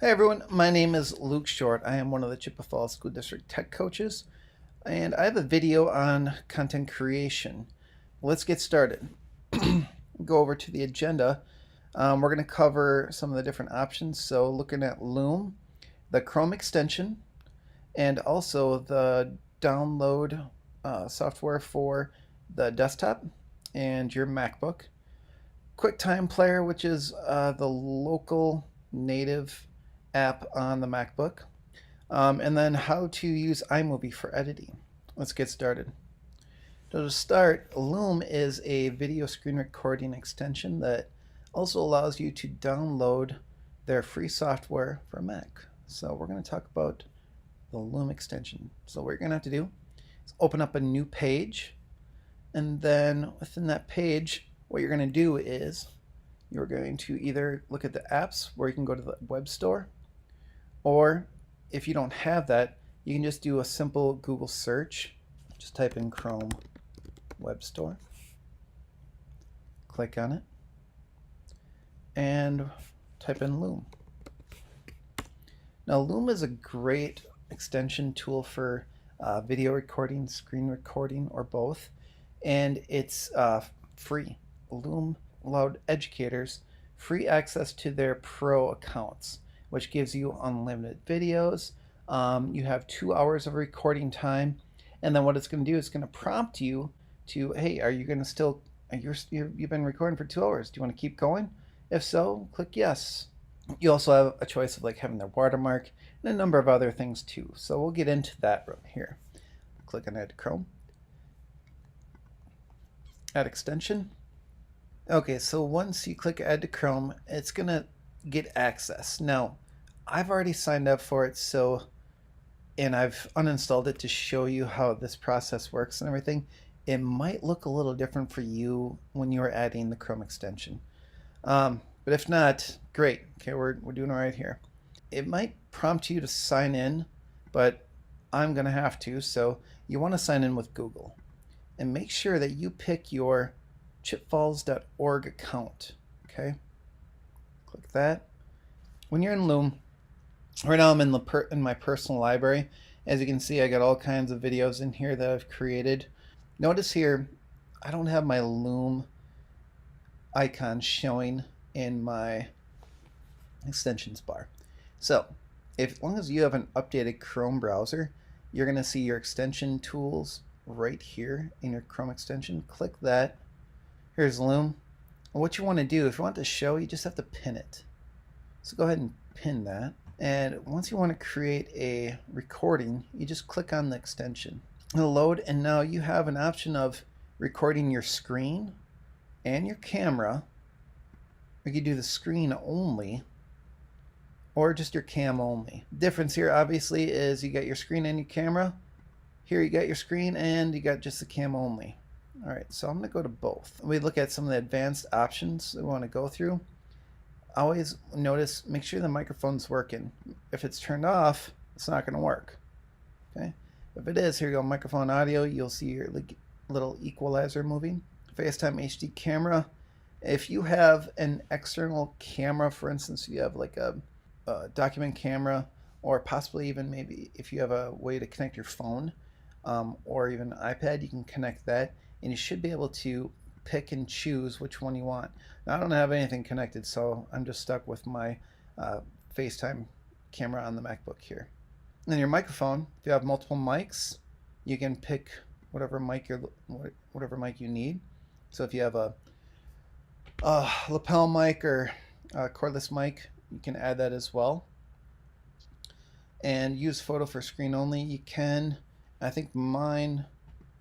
Hey everyone, my name is Luke Short. I am one of the Chippewa Falls School District Tech Coaches, and I have a video on content creation. Let's get started. Go over to the agenda. We're going to cover some of the different options. So, looking at Loom, the Chrome extension, and also the download software for the desktop and your MacBook. Quicktime Player, which is the local native app on the MacBook, and then how to use iMovie for editing. Let's get started. So to start, Loom is a video screen recording extension that also allows you to download their free software for Mac. So we're going to talk about the Loom extension. So what you're going to have to do is open up a new page, and then within that page, what you're going to do is you're going to either look at the apps where you can go to the web store, or if you don't have that, you can just do a simple Google search. Just type in Chrome Web Store, click on it, and type in Loom. Now, Loom is a great extension tool for video recording, screen recording, or both, and it's free. Loom allowed educators free access to their pro accounts, which gives you unlimited videos. You have 2 hours of recording time, and then what it's going to do is going to prompt you to, hey, are you going to still, you've been recording for 2 hours, do you want to keep going? If so, click yes. You also have a choice of like having their watermark and a number of other things too. So we'll get into that right here. Click on Add to Chrome. Add extension. Okay, so once you click Add to Chrome, it's going to get access. Now, I've already signed up for it, and I've uninstalled it to show you how this process works and everything. It might look a little different for you when you're adding the Chrome extension. But if not, great. Okay, we're doing all right here. It might prompt you to sign in, but I'm going to have to. So you want to sign in with Google. And make sure that you pick your chipfalls.org account. Okay, click that. When you're in Loom, right now I'm in my personal library. As you can see, I got all kinds of videos in here that I've created. Notice here, I don't have my Loom icon showing in my extensions bar. So, as long as you have an updated Chrome browser, you're going to see your extension tools right here in your Chrome extension. Click that. Here's Loom. What you want to do, if you want to show, you just have to pin it. So go ahead and pin that. And once you want to create a recording, you just click on the extension. It'll load, and now you have an option of recording your screen and your camera. Or you can do the screen only, or just your cam only. The difference here obviously is you got your screen and your camera. Here you got your screen and you got just the cam only. All right, so I'm going to go to both. We look at some of the advanced options we want to go through. Always notice, make sure the microphone's working. If it's turned off, it's not going to work. Okay. If it is, here you go, microphone audio, you'll see your little equalizer moving. FaceTime HD camera. If you have an external camera, for instance, you have like a document camera, or possibly even maybe if you have a way to connect your phone or even an iPad, you can connect that, and you should be able to pick and choose which one you want. Now, I don't have anything connected, so I'm just stuck with my FaceTime camera on the MacBook here. And then your microphone, if you have multiple mics, you can pick whatever mic you need. So if you have a lapel mic or a cordless mic, you can add that as well. And use photo for screen only. You can. I think mine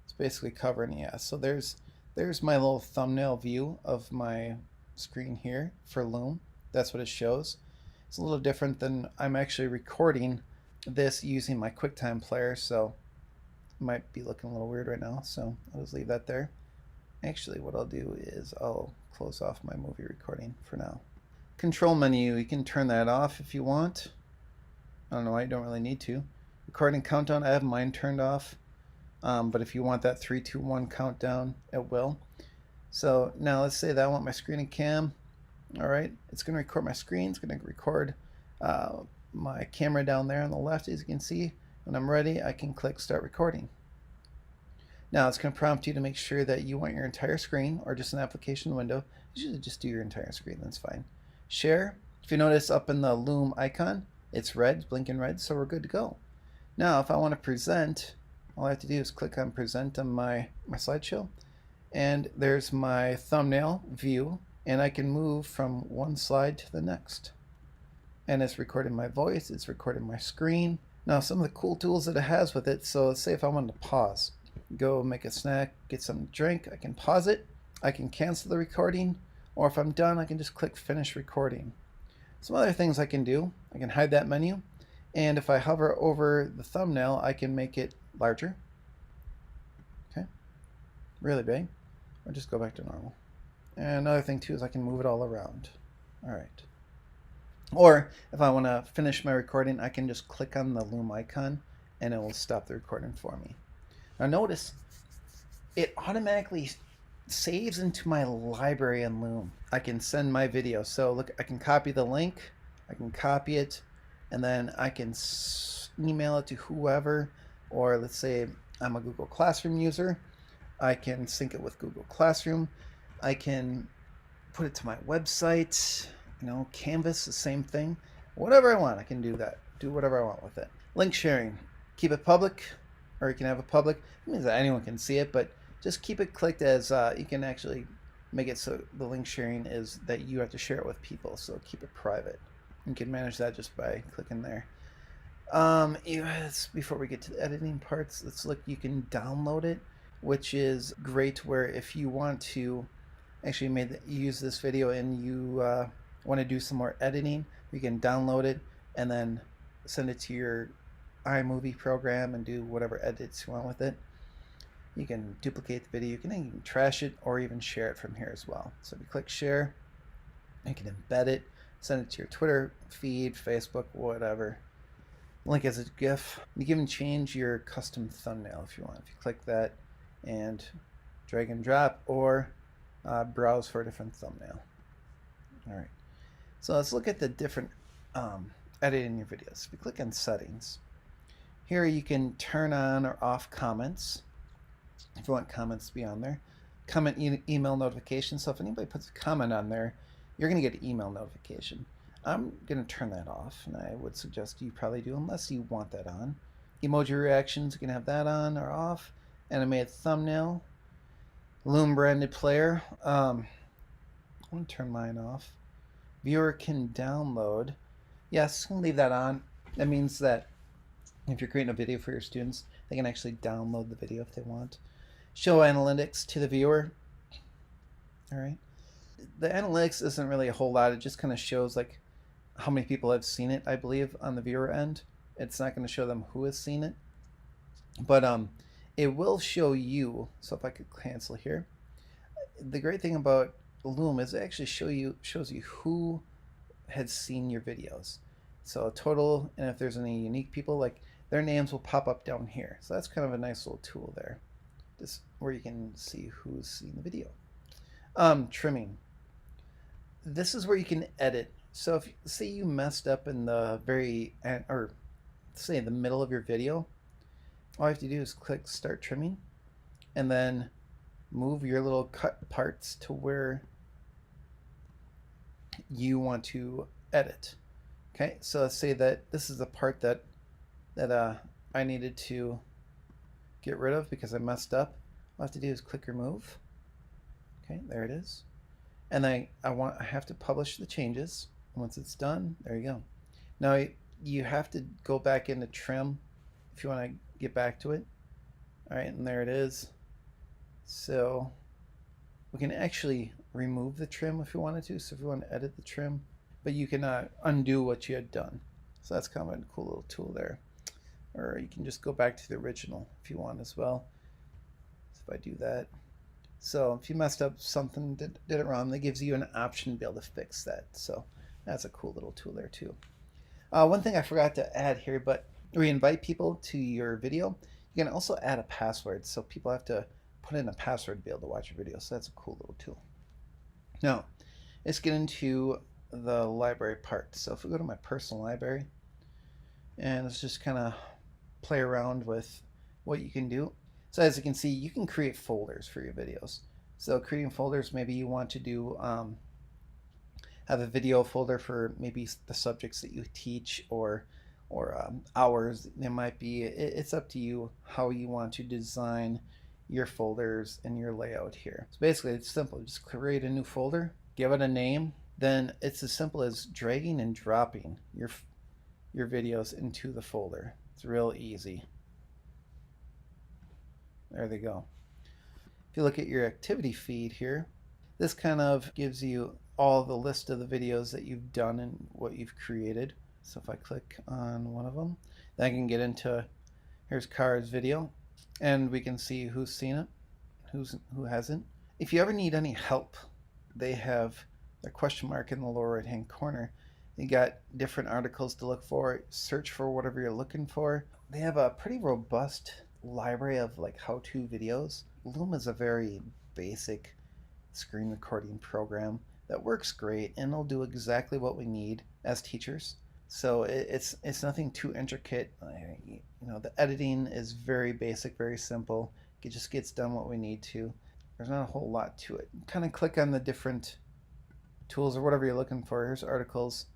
is basically covering, yeah. So there's my little thumbnail view of my screen here for Loom. That's what it shows. It's a little different than, I'm actually recording this using my Quicktime Player, so it might be looking a little weird right now, so I'll just leave that there. Actually, what I'll do is I'll close off my movie recording for now. Control menu, you can turn that off if you want. I don't know why you don't really need to. Recording countdown, I have mine turned off. But if you want that 3, 2, 1 countdown, it will. So now let's say that I want my screen and cam. All right, it's going to record my screen. It's going to record my camera down there on the left. As you can see, when I'm ready, I can click start recording. Now it's going to prompt you to make sure that you want your entire screen or just an application window. Usually just do your entire screen, that's fine. Share. If you notice up in the Loom icon, it's red, blinking red, so we're good to go. Now if I want to present, all I have to do is click on present on my slideshow, and there's my thumbnail view, and I can move from one slide to the next. And it's recording my voice, it's recording my screen. Now some of the cool tools that it has with it, so let's say if I wanted to pause, go make a snack, get something to drink, I can pause it, I can cancel the recording, or if I'm done, I can just click finish recording. Some other things I can do, I can hide that menu, and if I hover over the thumbnail, I can make it larger, okay, really big, or just go back to normal. And another thing too is I can move it all around. All right. Or if I want to finish my recording, I can just click on the Loom icon and it will stop the recording for me. Now notice it automatically saves into my library in Loom. I can send my video. So look, I can copy the link, I can copy it, and then I can email it to whoever, or let's say I'm a Google Classroom user, I can sync it with Google Classroom. I can put it to my website, Canvas, the same thing. Whatever I want, I can do that. Do whatever I want with it. Link sharing. Keep it public, or you can have it public. It means that anyone can see it, but just keep it clicked as you can actually make it so the link sharing is that you have to share it with people. So keep it private. You can manage that just by clicking there. Before we get to the editing parts, let's look. You can download it, which is great. Where if you want to actually use this video and you want to do some more editing, you can download it and then send it to your iMovie program and do whatever edits you want with it. You can duplicate the video, you can even trash it or even share it from here as well. So if you click share, you can embed it, send it to your Twitter feed, Facebook, whatever. Link as a GIF. You can even change your custom thumbnail if you want. If you click that and drag and drop, or browse for a different thumbnail. All right, so let's look at the different editing your videos. If you click on settings, here you can turn on or off comments if you want comments to be on there. Comment email notifications. So if anybody puts a comment on there, you're going to get an email notification. I'm going to turn that off, and I would suggest you probably do unless you want that on. Emoji reactions, you can have that on or off. Animated thumbnail. Loom branded player. I'm going to turn mine off. Viewer can download. Yes, I'm going to leave that on. That means that if you're creating a video for your students, they can actually download the video if they want. Show analytics to the viewer. All right. The analytics isn't really a whole lot. It just kind of shows like how many people have seen it, I believe, on the viewer end. It's not going to show them who has seen it. But it will show you. So if I could cancel here. The great thing about Loom is it actually shows you who has seen your videos. So total, and if there's any unique people, like their names will pop up down here. So that's kind of a nice little tool there, just where you can see who's seen the video. Trimming. This is where you can edit. So if say you messed up in the or say the middle of your video, all you have to do is click start trimming and then move your little cut parts to where you want to edit. Okay, so let's say that this is the part that I needed to get rid of because I messed up. All I have to do is click remove. Okay, there it is. And then I have to publish the changes. Once it's done, there you go. Now you have to go back into trim if you want to get back to it. All right, and there it is. So we can actually remove the trim if you wanted to. So if you want to edit the trim, but you can undo what you had done. So that's kind of a cool little tool there. Or you can just go back to the original if you want as well. So if I do that. So if you messed up something, did it wrong, that gives you an option to be able to fix that. So that's a cool little tool there too. One thing I forgot to add here, but we invite people to your video. You can also add a password. So people have to put in a password to be able to watch your video. So that's a cool little tool. Now, let's get into the library part. So if we go to my personal library, and let's just kind of play around with what you can do. So as you can see, you can create folders for your videos. So creating folders, maybe you want to do have a video folder for maybe the subjects that you teach, or hours it might be. It's up to you how you want to design your folders and your layout here. So basically it's simple. Just create a new folder, give it a name, then it's as simple as dragging and dropping your videos into the folder. It's real easy. There they go. If you look at your activity feed here, this kind of gives you all the list of the videos that you've done and what you've created. So if I click on one of them, then I can get into, here's Kara's video, and we can see who's seen it, who hasn't. If you ever need any help, they have a question mark in the lower right hand corner. You got different articles to look for, search for whatever you're looking for. They have a pretty robust library of like how-to videos. Loom is a very basic screen recording program that works great, and it'll do exactly what we need as teachers. So it's nothing too intricate. You know, the editing is very basic, very simple. It just gets done what we need to. There's not a whole lot to it. Kind of click on the different tools or whatever you're looking for. Here's articles,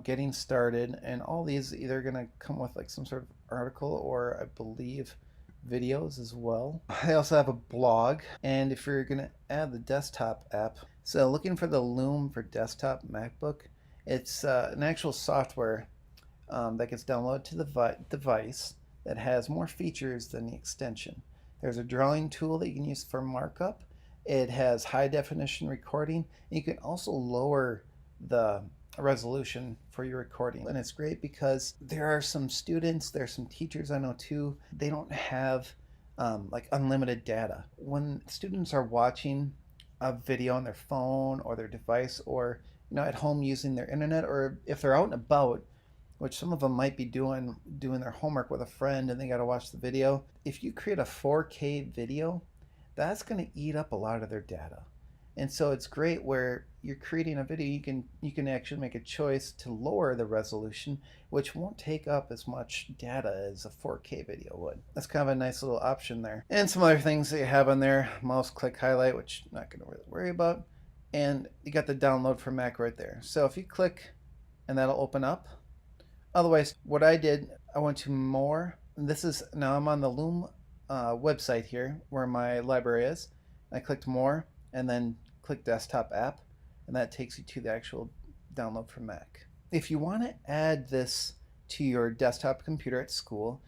getting started, and all these either going to come with like some sort of article, or I believe videos as well. I also have a blog, and if you're going to add the desktop app, so looking for the Loom for desktop MacBook, it's an actual software that gets downloaded to the device that has more features than the extension. There's a drawing tool that you can use for markup. It has high definition recording, and you can also lower the resolution for your recording. And it's great because there are some students, there's some teachers I know too, they don't have like unlimited data. When students are watching a video on their phone or their device, or at home using their internet, or if they're out and about, which some of them might be doing their homework with a friend and they got to watch the video, if you create a 4K video, that's going to eat up a lot of their data. And so it's great where you're creating a video, you can actually make a choice to lower the resolution, which won't take up as much data as a 4K video would. That's kind of a nice little option there. And some other things that you have on there, mouse click highlight, which I'm not going to really worry about. And you got the download for Mac right there. So if you click, and that'll open up. Otherwise, what I did, I went to more. Now I'm on the Loom website here where my library is. I clicked more, and then click desktop app, and that takes you to the actual download for Mac. If you want to add this to your desktop computer at school,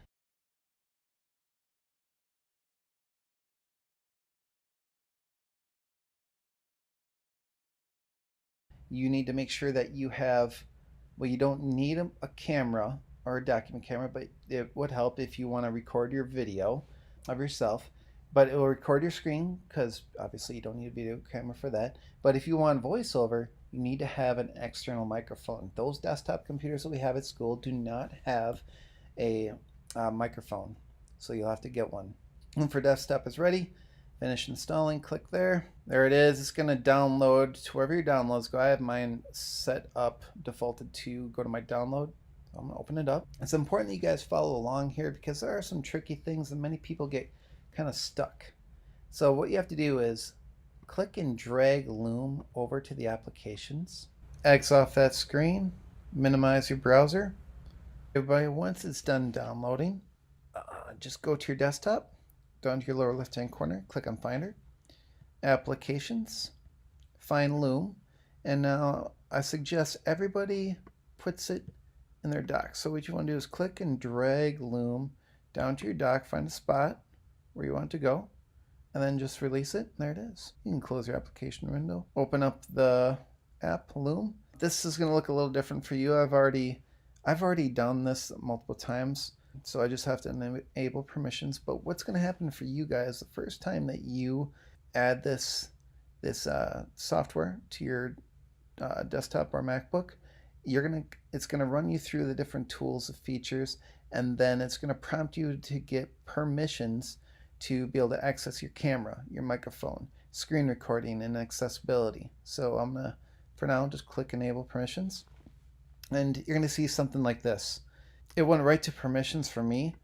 you need to make sure that you have, well, you don't need a camera or a document camera, but it would help if you want to record your video of yourself. But it will record your screen, because obviously you don't need a video camera for that. But if you want voiceover, you need to have an external microphone. Those desktop computers that we have at school do not have a microphone, so you'll have to get one. Loom for desktop is ready. Finish installing, click there. There it is. It's going to download to wherever your downloads go. I have mine set up, defaulted to go to my download. I'm going to open it up. It's important that you guys follow along here, because there are some tricky things and many people get kind of stuck. So what you have to do is click and drag Loom over to the applications. X off that screen. Minimize your browser. Everybody, once it's done downloading, just go to your desktop, down to your lower left hand corner, click on Finder, Applications, find Loom, and now I suggest everybody puts it in their dock. So what you want to do is click and drag Loom down to your dock, find a spot where you want it to go, and then just release it. There it is. You can close your application window, open up the app Loom. This is going to look a little different for you. I've already done this multiple times, so I just have to enable permissions. But what's going to happen for you guys the first time that you add this software to your desktop or MacBook, it's going to run you through the different tools and features, and then it's going to prompt you to get permissions to be able to access your camera, your microphone, screen recording, and accessibility. So I'm going to For now, just click Enable Permissions, and you're going to see something like this. It went right to permissions for me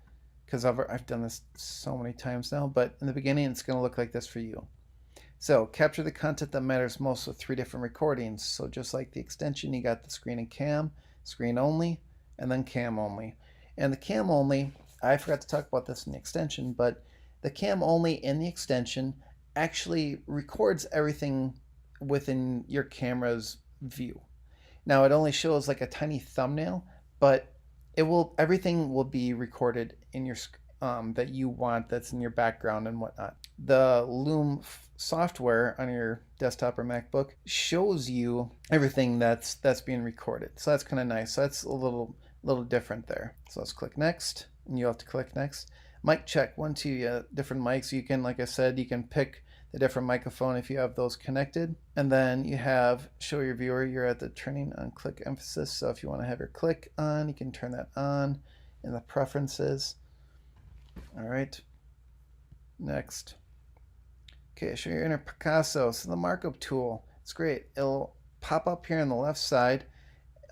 because I've done this so many times now, but in the beginning it's going to look like this for you. So capture the content that matters most with 3 different recordings. So just like the extension, you got the screen and cam, screen only, and then cam only. And the cam only, I forgot to talk about this in the extension, but the cam only in the extension actually records everything within your camera's view. Now it only shows like a tiny thumbnail, but everything will be recorded in your that you want, that's in your background and whatnot. The Loom software on your desktop or MacBook shows you everything that's being recorded. So that's kind of nice. So that's a little different there. So let's click next, and you have to click next. Mic check, 1, 2, different mics. You can, like I said, you can pick the different microphone if you have those connected. And then you have show your viewer. You're at the turning on click emphasis. So if you want to have your click on, you can turn that on in the preferences. All right. Next. Okay, show your inner Picasso. So the markup tool, it's great. It'll pop up here on the left side,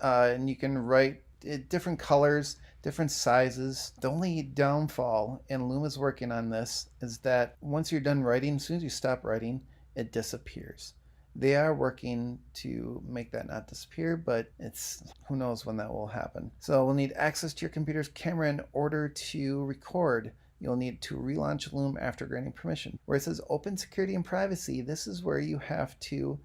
and you can write different colors, different sizes. The only downfall, and Loom is working on this, is that once you're done writing, as soon as you stop writing, it disappears. They are working to make that not disappear, but who knows when that will happen. So we'll need access to your computer's camera in order to record. You'll need to relaunch Loom after granting permission. Where it says open security and privacy, this is where you have to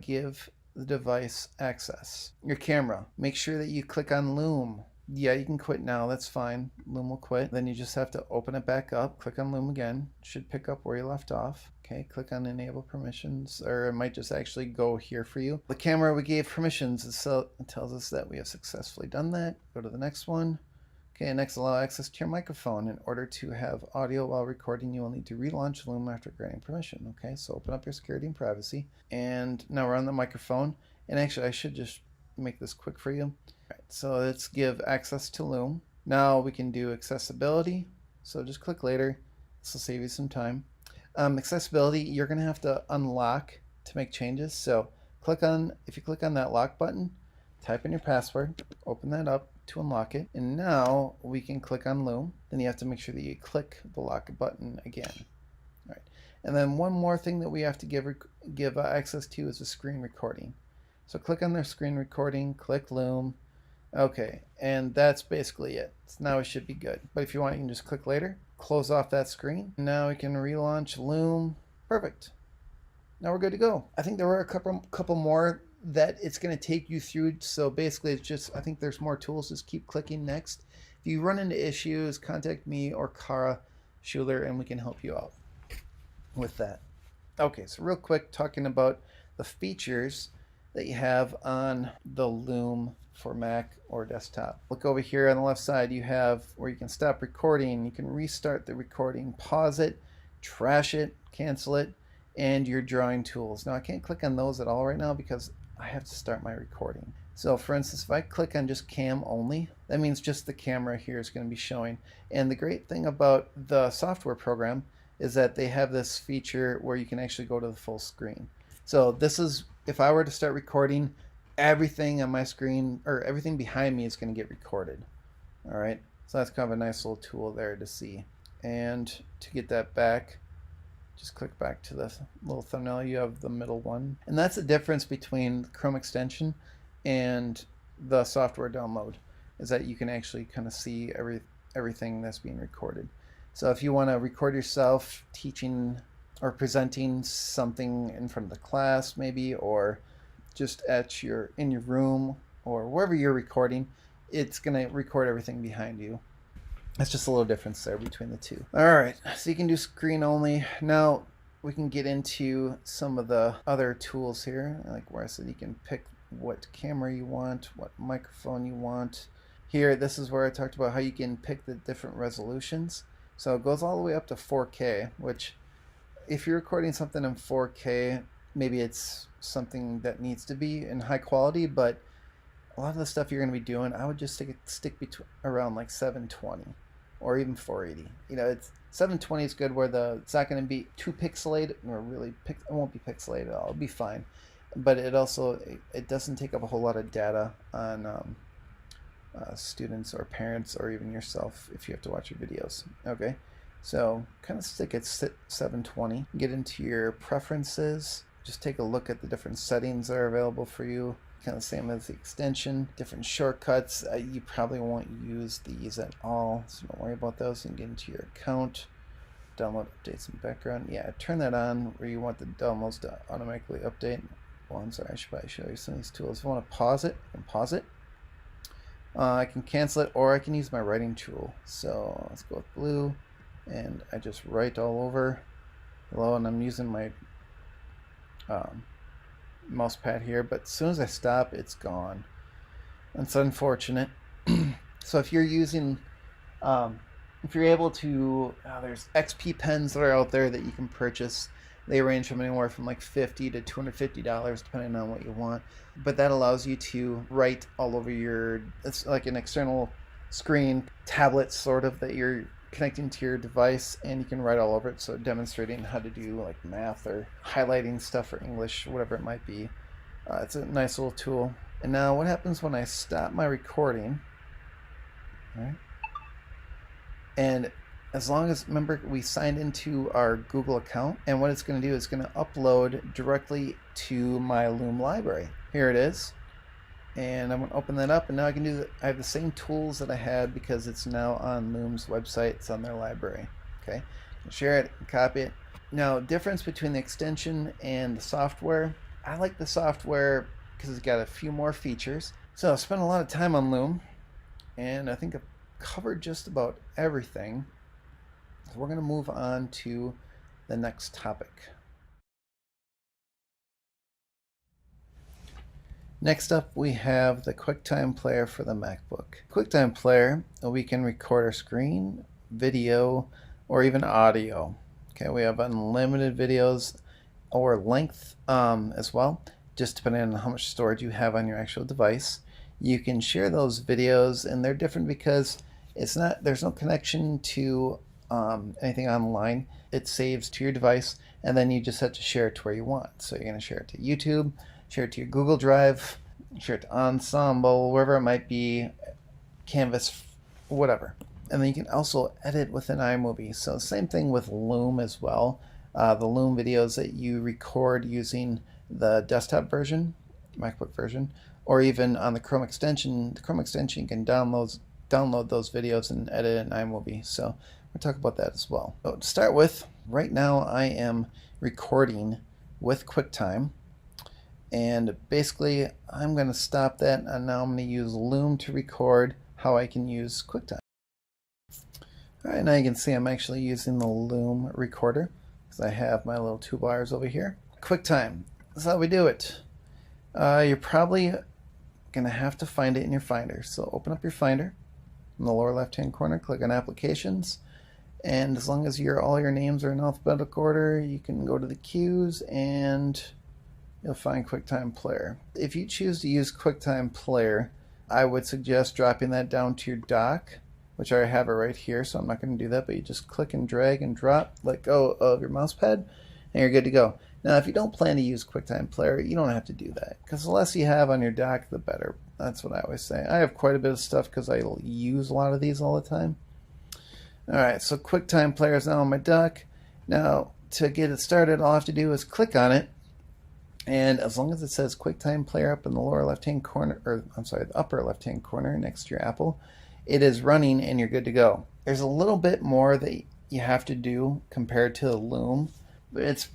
give the device access. Your camera, make sure that you click on Loom. Yeah, you can quit now, that's fine. Loom will quit. Then you just have to open it back up, click on Loom again. It should pick up where you left off. Okay, click on enable permissions, or it might just actually go here for you. The camera, we gave permissions, so it tells us that we have successfully done that. Go to the next one. Okay, next, allow access to your microphone. In order to have audio while recording, you will need to relaunch Loom after granting permission. Okay, so open up your security and privacy. And now we're on the microphone. And actually, I should just make this quick for you. All right, so let's give access to Loom. Now we can do accessibility. So just click later. This will save you some time. Accessibility, you're going to have to unlock to make changes. So if you click on that lock button, type in your password, open that up to unlock it, and now we can click on Loom. Then you have to make sure that you click the lock button again. All right, and then one more thing that we have to give access to is a screen recording. So click on their screen recording, click Loom. Okay, and that's basically it. So now it should be good. But if you want, you can just click later, close off that screen. Now we can relaunch Loom. Perfect. Now we're good to go. I think there were a couple more that it's going to take you through. So basically it's just, I think there's more tools. Just keep clicking next. If you run into issues, contact me or Kara Schuler and we can help you out with that. Okay, so real quick, talking about the features that you have on the Loom for Mac or desktop. Look over here on the left side, you have where you can stop recording, you can restart the recording, pause it, trash it, cancel it, and your drawing tools. Now I can't click on those at all right now because I have to start my recording. So for instance, if I click on just cam only, that means just the camera here is going to be showing. And the great thing about the software program is that they have this feature where you can actually go to the full screen. So this is, if I were to start recording, everything on my screen or everything behind me is going to get recorded. All right, so that's kind of a nice little tool there to see. And to get that back, just click back to the little thumbnail. You have the middle one. And that's the difference between the Chrome extension and the software download, is that you can actually kind of see everything that's being recorded. So if you want to record yourself teaching or presenting something in front of the class maybe, or just in your room or wherever you're recording, it's going to record everything behind you. That's just a little difference there between the two. All right, so you can do screen only. Now we can get into some of the other tools here, like where I said you can pick what camera you want, what microphone you want. Here, this is where I talked about how you can pick the different resolutions. So it goes all the way up to 4K, which if you're recording something in 4K, maybe it's something that needs to be in high quality, but a lot of the stuff you're going to be doing, I would just stick between around like 720 or even 480. You know, it's 720 is good where it's not going to be too pixelated or really it won't be pixelated at all. It'll be fine. but it doesn't take up a whole lot of data on students or parents or even yourself if you have to watch your videos. Okay, so kind of stick at 720. Get into your preferences. Just take a look at the different settings that are available for you. Kind of the same as the extension. Different shortcuts. You probably won't use these at all, so don't worry about those. You can get into your account. Download updates in background. Yeah, turn that on where you want the downloads to automatically update. Well, I'm sorry, I should probably show you some of these tools. If I want to pause it, I can pause it. I can cancel it, or I can use my writing tool. So let's go with blue, and I just write all over. Hello, and I'm using my mouse pad here, but as soon as I stop, it's gone. That's unfortunate. So if you're using, if you're able to, there's XP pens that are out there that you can purchase. They range from anywhere from like $50 to $250 depending on what you want. But that allows you to write all over your, it's like an external screen tablet sort of that you're connecting to your device, and you can write all over it. So demonstrating how to do like math or highlighting stuff for English, whatever it might be. It's a nice little tool. And now what happens when I stop my recording? All right. And as long as, remember, we signed into our Google account, and what it's going to do is going to upload directly to my Loom library. Here it is. And I'm going to open that up, and now I can do I have the same tools that I had because it's now on Loom's website. It's on their library. Okay, share it, copy it. Now, difference between the extension and the software. I like the software because it's got a few more features. So I spent a lot of time on Loom, and I think I've covered just about everything. So we're going to move on to the next topic. Next up, we have the Quicktime Player for the MacBook. Quicktime Player, we can record our screen, video, or even audio. Okay, we have unlimited videos or length as well, just depending on how much storage you have on your actual device. You can share those videos, and they're different because there's no connection to anything online. It saves to your device, and then you just have to share it to where you want. So you're going to share it to YouTube, share it to your Google Drive, share it to Ensemble, wherever it might be, Canvas, whatever. And then you can also edit within iMovie. So same thing with Loom as well. The Loom videos that you record using the desktop version, MacBook version, or even on the Chrome extension. The Chrome extension, you can download those videos and edit it in iMovie. So we'll talk about that as well. So to start with, right now I am recording with QuickTime. And basically, I'm going to stop that, and now I'm going to use Loom to record how I can use QuickTime. All right, now you can see I'm actually using the Loom recorder because I have my little two bars over here. QuickTime, that's how we do it. You're probably going to have to find it in your Finder. So open up your Finder in the lower left-hand corner, click on Applications, and as long as all your names are in alphabetical order, you can go to the queues and you'll find QuickTime Player. If you choose to use QuickTime Player, I would suggest dropping that down to your dock, which I have it right here, so I'm not going to do that, but you just click and drag and drop, let go of your mouse pad, and you're good to go. Now, if you don't plan to use QuickTime Player, you don't have to do that, because the less you have on your dock, the better. That's what I always say. I have quite a bit of stuff because I use a lot of these all the time. Alright, so QuickTime Player is now on my dock. Now, to get it started, all I have to do is click on it, and as long as it says QuickTime Player up in the lower left-hand corner, or I'm sorry, the upper left-hand corner next to your Apple, it is running and you're good to go. There's a little bit more that you have to do compared to Loom, but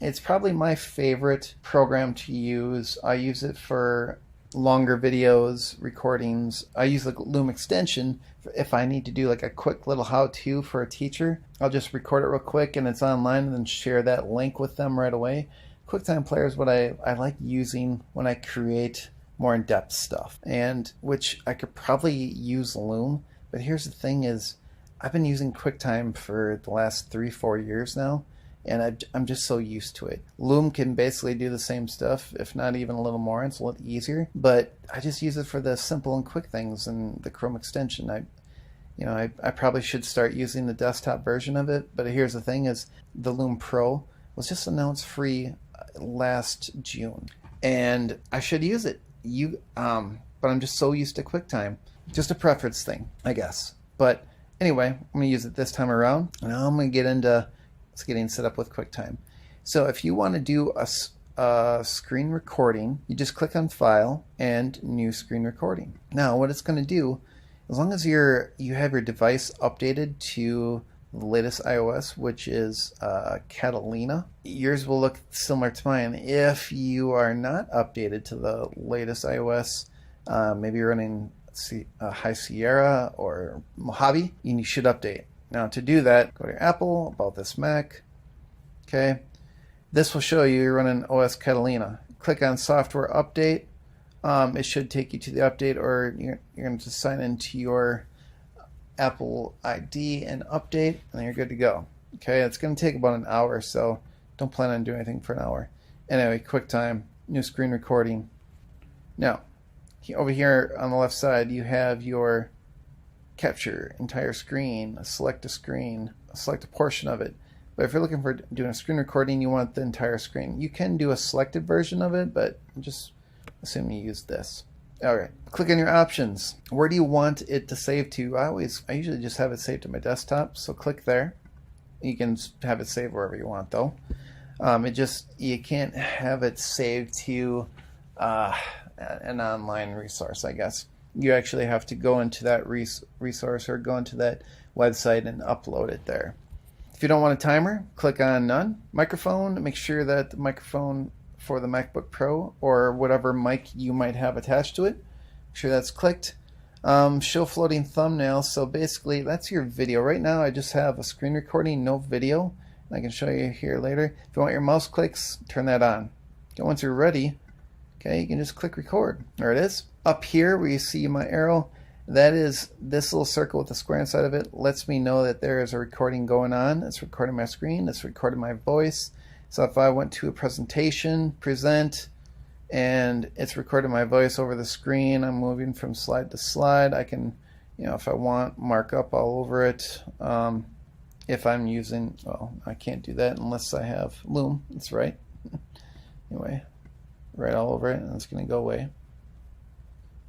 it's probably my favorite program to use. I use it for longer videos, recordings. I use the Loom extension if I need to do like a quick little how-to for a teacher. I'll just record it real quick and it's online, and then share that link with them right away. QuickTime Player is what I like using when I create more in-depth stuff, and which I could probably use Loom, but here's the thing is I've been using QuickTime for the last 3-4 years now, and I'm just so used to it. Loom can basically do the same stuff, if not even a little more. It's a little easier, but I just use it for the simple and quick things in the Chrome extension. I probably should start using the desktop version of it, but here's the thing is the Loom Pro was just announced free last June, and I should use it. But I'm just so used to QuickTime. Just a preference thing, I guess. But anyway, I'm going to use it this time around. Now I'm going to get into getting set up with QuickTime. So if you want to do a screen recording, you just click on File and New Screen Recording. Now what it's going to do, as long as you have your device updated to the latest iOS, which is Catalina, yours will look similar to mine. If you are not updated to the latest iOS, maybe you're running High Sierra or Mojave, you should update. Now to do that, go to your Apple, About This Mac. Okay, this will show you you're running OS Catalina. Click on Software Update. It should take you to the update, or you're going to sign into your Apple ID and update, and you're good to go. Okay, it's going to take about an hour, so don't plan on doing anything for an hour. Anyway, QuickTime, New Screen Recording. Now, over here on the left side, you have your capture entire screen, select a screen, select a portion of it. But if you're looking for doing a screen recording, you want the entire screen. You can do a selected version of it, but just assume you use this. Alright, click on your options. Where do you want it to save to? I usually just have it saved to my desktop, so click there. You can have it saved wherever you want though. You can't have it saved to an online resource, I guess. You actually have to go into that resource or go into that website and upload it there. If you don't want a timer, click on None. Microphone, make sure that the microphone for the MacBook Pro or whatever mic you might have attached to it, make sure that's clicked. Show floating thumbnail, so basically that's your video. Right now I just have a screen recording, no video. I can show you here later. If you want your mouse clicks, turn that on. Okay, once you're ready, okay, you can just click record. There it is. Up here where you see my arrow, that is this little circle with the square inside of it, lets me know that there is a recording going on. It's recording my screen, it's recording my voice. So if I went to a presentation, present, and it's recording my voice over the screen, I'm moving from slide to slide. I can, if I want, mark up all over it. If I'm using, well, I can't do that unless I have Loom. That's right. Anyway, right all over it, and it's going to go away.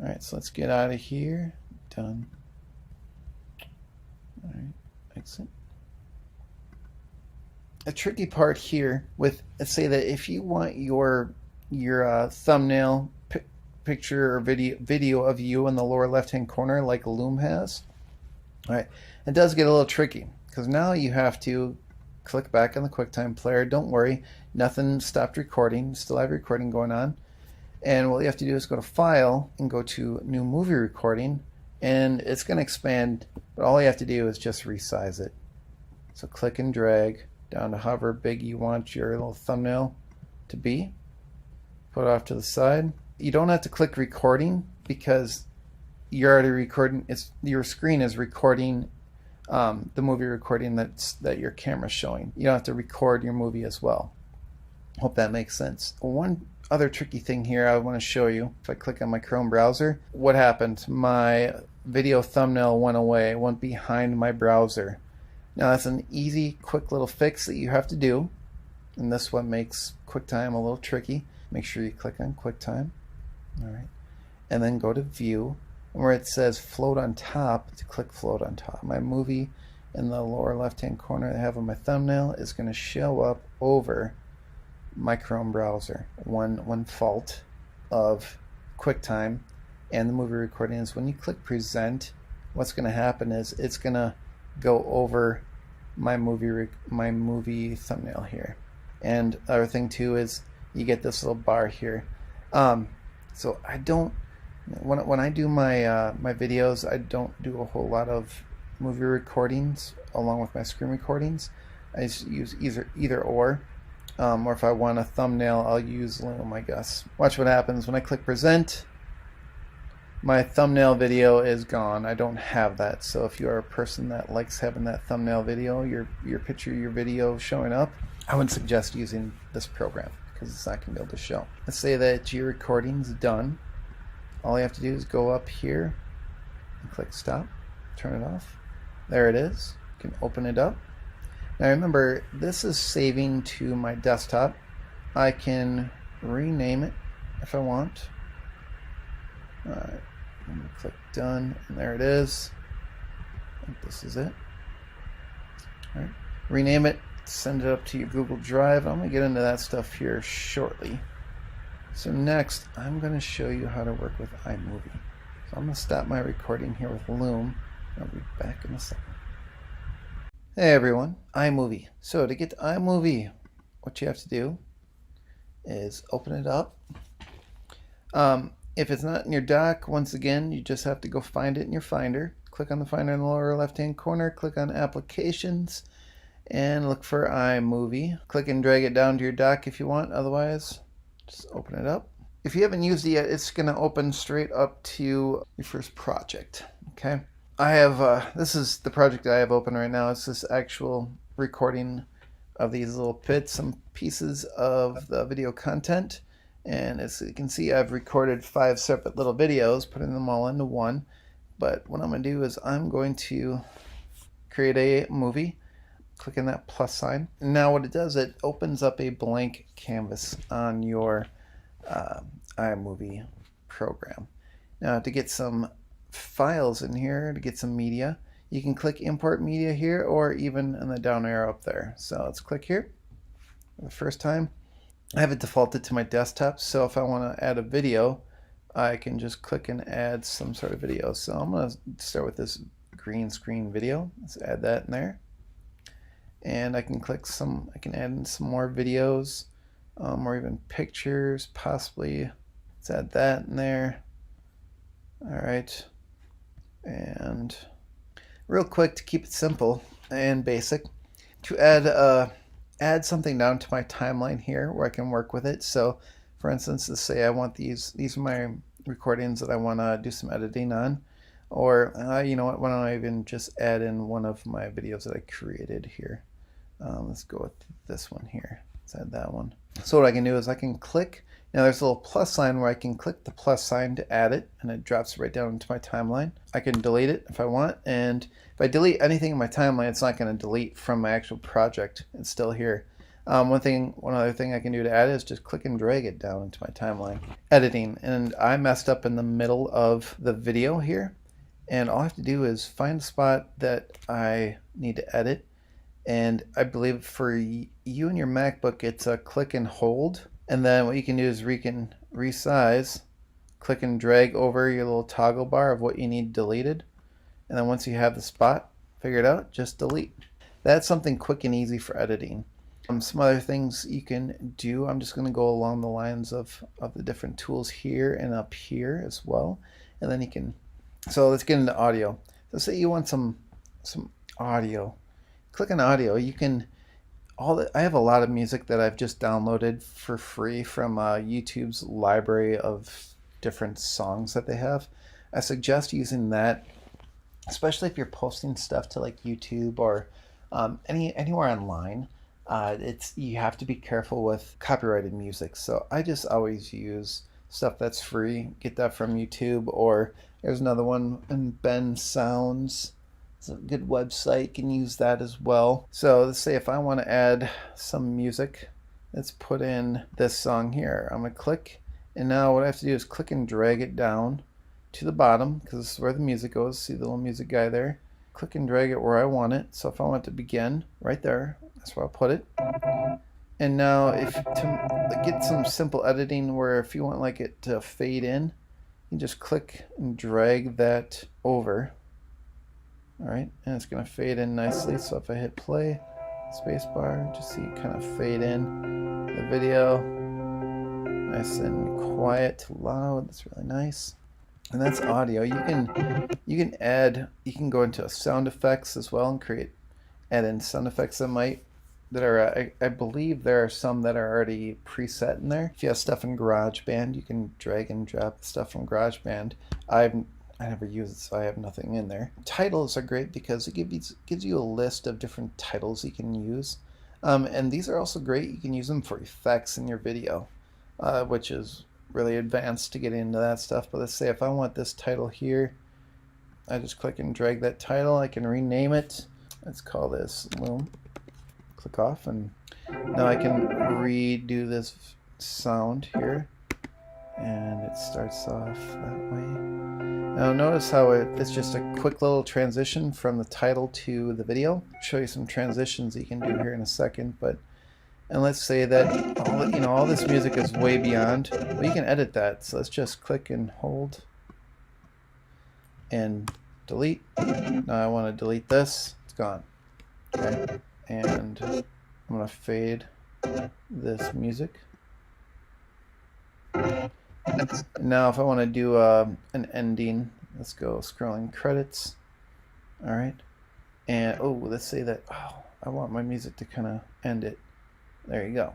All right, so let's get out of here. Done. All right, exit. A tricky part here with, let's say that if you want your thumbnail picture or video of you in the lower left hand corner like Loom has, all right, it does get a little tricky because now you have to click back on the QuickTime Player. Don't worry, nothing stopped recording, still have recording going on. And what you have to do is go to File and go to New Movie Recording, and it's going to expand, but all you have to do is just resize it. So click and drag down to however big you want your little thumbnail to be. Put it off to the side. You don't have to click recording because you're already recording. Your screen is recording the movie recording that your camera's showing. You don't have to record your movie as well. Hope that makes sense. One other tricky thing here I want to show you. If I click on my Chrome browser, what happened? My video thumbnail went away, went behind my browser. Now that's an easy, quick little fix that you have to do, and this one makes QuickTime a little tricky. Make sure you click on QuickTime, all right, and then go to View, and where it says Float on Top, to click Float on Top. My movie in the lower left-hand corner that I have on my thumbnail is going to show up over my Chrome browser. One fault of QuickTime and the movie recording is when you click Present, what's going to happen is it's going to go over my movie thumbnail here. And the other thing too is you get this little bar here. So I don't, when I do my my videos, I don't do a whole lot of movie recordings along with my screen recordings. I just use either or if I want a thumbnail, I'll use Loom, I guess. Watch what happens when I click Present. My thumbnail video is gone. I don't have that. So if you are a person that likes having that thumbnail video, your picture, your video showing up, I would suggest using this program because it's not going to be able to show. Let's say that your recording's done. All you have to do is go up here and click Stop, turn it off. There it is. You can open it up. Now remember, this is saving to my desktop. I can rename it if I want. Alright, I'm going to click done, and there it is. I think this is it. Alright, rename it, send it up to your Google Drive. I'm going to get into that stuff here shortly. So next, I'm going to show you how to work with iMovie. So I'm going to stop my recording here with Loom. I'll be back in a second. Hey everyone, iMovie. So to get to iMovie, what you have to do is open it up. If it's not in your dock, once again, you just have to go find it in your Finder. Click on the Finder in the lower left-hand corner, click on Applications, and look for iMovie. Click and drag it down to your dock if you want, otherwise, just open it up. If you haven't used it yet, it's going to open straight up to your first project, okay? I have, this is the project I have open right now. It's this actual recording of these little bits and pieces of the video content. And as you can see, I've recorded 5 separate little videos, putting them all into one. But what I'm going to do is I'm going to create a movie. Click on that plus sign. Now what it does, it opens up a blank canvas on your iMovie program. Now to get some files in here, to get some media, you can click import media here, or even in the down arrow up there. So let's click here for the first time. I have it defaulted to my desktop, so if I want to add a video, I can just click and add some sort of video. So I'm going to start with this green screen video. Let's add that in there. And I can click some, I can add in some more videos, or even pictures, possibly. Let's add that in there. All right. And real quick, to keep it simple and basic, to add something down to my timeline here where I can work with it. So for instance, let's say I want these are my recordings that I want to do some editing on, or you know what, why don't I even just add in one of my videos that I created here. Let's go with this one here. Let's add that one. So what I can do is I can click, now there's a little plus sign where I can click the plus sign to add it, and it drops right down into my timeline. I can delete it if I want, and if I delete anything in my timeline, it's not going to delete from my actual project. It's still here. One other thing I can do to add is just click and drag it down into my timeline. Editing, and I messed up in the middle of the video here, and all I have to do is find a spot that I need to edit, and I believe for you and your MacBook, it's a click and hold. And then what you can do is resize, click and drag over your little toggle bar of what you need deleted. And then once you have the spot figured out, just delete. That's something quick and easy for editing. Some other things you can do, I'm just going to go along the lines of the different tools here and up here as well. And then you can, so let's get into audio. So say you want some audio. Click on audio. You can, I have a lot of music that I've just downloaded for free from YouTube's library of different songs that they have. I suggest using that, especially if you're posting stuff to like YouTube or anywhere online. You have to be careful with copyrighted music. So I just always use stuff that's free. Get that from YouTube, or there's another one in Ben Sounds. It's a good website, you can use that as well. So let's say if I want to add some music, let's put in this song here. I'm going to click, and now what I have to do is click and drag it down to the bottom, because this is where the music goes. See the little music guy there? Click and drag it where I want it. So if I want it to begin right there, that's where I'll put it. And now to get some simple editing where if you want like it to fade in, you just click and drag that over. All right, and it's going to fade in nicely. So if I hit play, spacebar, just see it kind of fade in the video. Nice and quiet to loud. That's really nice. And that's audio. You can go into sound effects as well and add in sound effects that are I believe there are some that are already preset in there. If you have stuff in GarageBand, you can drag and drop stuff from GarageBand. I never use it, so I have nothing in there. Titles are great because it gives you a list of different titles you can use. And these are also great. You can use them for effects in your video, which is really advanced to get into that stuff. But let's say if I want this title here, I just click and drag that title. I can rename it. Let's call this Loom. Click off, and now I can redo this sound here, and it starts off that way. Now notice how it's just a quick little transition from the title to the video. I'll show you some transitions that you can do here in a second, and let's say that all this music is way beyond. Well, you can edit that. So let's just click and hold and delete. Now I want to delete this. It's gone. Okay, and I'm gonna fade this music. Now if I want to do an ending, let's go scrolling credits. All right, and let's say that I want my music to kind of end it. There you go.